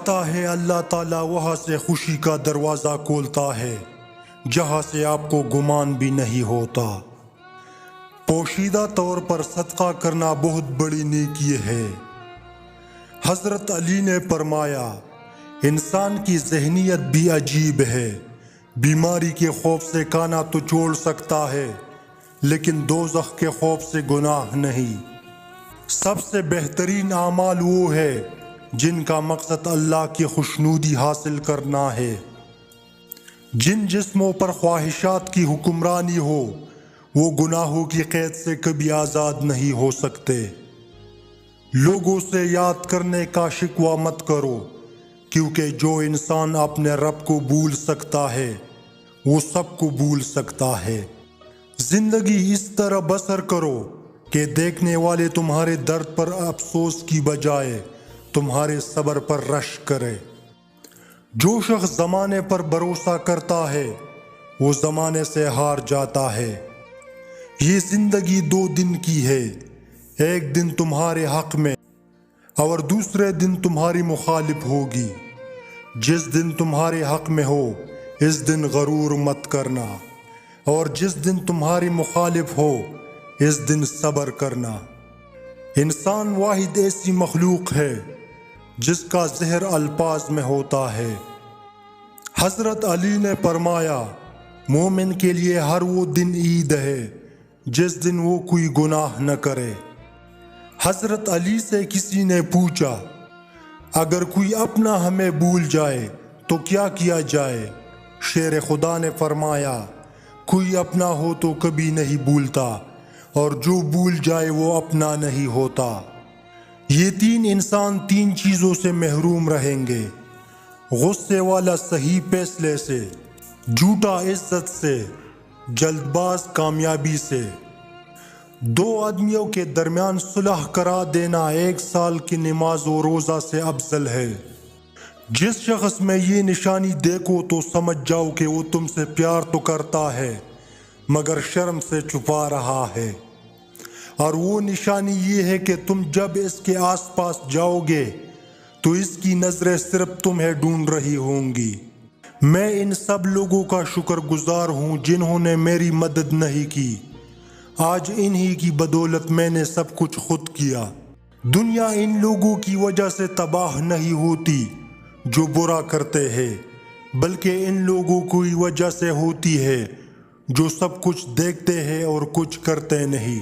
چاہتا ہے اللہ تعالیٰ وہاں سے خوشی کا دروازہ کھولتا ہے جہاں سے آپ کو گمان بھی نہیں ہوتا۔ پوشیدہ طور پر صدقہ کرنا بہت بڑی نیکی ہے۔ حضرت علی نے فرمایا، انسان کی ذہنیت بھی عجیب ہے، بیماری کے خوف سے کھانا تو چھوڑ سکتا ہے لیکن دوزخ کے خوف سے گناہ نہیں۔ سب سے بہترین اعمال وہ ہے جن کا مقصد اللہ کی خوشنودی حاصل کرنا ہے۔ جن جسموں پر خواہشات کی حکمرانی ہو وہ گناہوں کی قید سے کبھی آزاد نہیں ہو سکتے۔ لوگوں سے یاد کرنے کا شکوہ مت کرو، کیونکہ جو انسان اپنے رب کو بھول سکتا ہے وہ سب کو بھول سکتا ہے۔ زندگی اس طرح بسر کرو کہ دیکھنے والے تمہارے درد پر افسوس کی بجائے تمہارے صبر پر رشک کرے۔ جو شخص زمانے پر بھروسہ کرتا ہے وہ زمانے سے ہار جاتا ہے۔ یہ زندگی 2 دن کی ہے، ایک دن تمہارے حق میں اور دوسرے دن تمہاری مخالف ہوگی۔ جس دن تمہارے حق میں ہو اس دن غرور مت کرنا، اور جس دن تمہاری مخالف ہو اس دن صبر کرنا۔ انسان واحد ایسی مخلوق ہے جس کا زہر الفاظ میں ہوتا ہے۔ حضرت علی نے فرمایا، مومن کے لیے ہر وہ دن عید ہے جس دن وہ کوئی گناہ نہ کرے۔ حضرت علی سے کسی نے پوچھا، اگر کوئی اپنا ہمیں بھول جائے تو کیا کیا جائے؟ شیر خدا نے فرمایا، کوئی اپنا ہو تو کبھی نہیں بھولتا، اور جو بھول جائے وہ اپنا نہیں ہوتا۔ یہ 3 انسان 3 چیزوں سے محروم رہیں گے: غصے والا صحیح فیصلے سے، جھوٹا عزت سے، جلد باز کامیابی سے۔ 2 آدمیوں کے درمیان صلح کرا دینا 1 سال کی نماز و روزہ سے افضل ہے۔ جس شخص میں یہ نشانی دیکھو تو سمجھ جاؤ کہ وہ تم سے پیار تو کرتا ہے مگر شرم سے چھپا رہا ہے، اور وہ نشانی یہ ہے کہ تم جب اس کے آس پاس جاؤ گے تو اس کی نظریں صرف تمہیں ڈھونڈ رہی ہوں گی۔ میں ان سب لوگوں کا شکر گزار ہوں جنہوں نے میری مدد نہیں کی۔ آج انہی کی بدولت میں نے سب کچھ خود کیا۔ دنیا ان لوگوں کی وجہ سے تباہ نہیں ہوتی جو برا کرتے ہیں، بلکہ ان لوگوں کی وجہ سے ہوتی ہے جو سب کچھ دیکھتے ہیں اور کچھ کرتے نہیں۔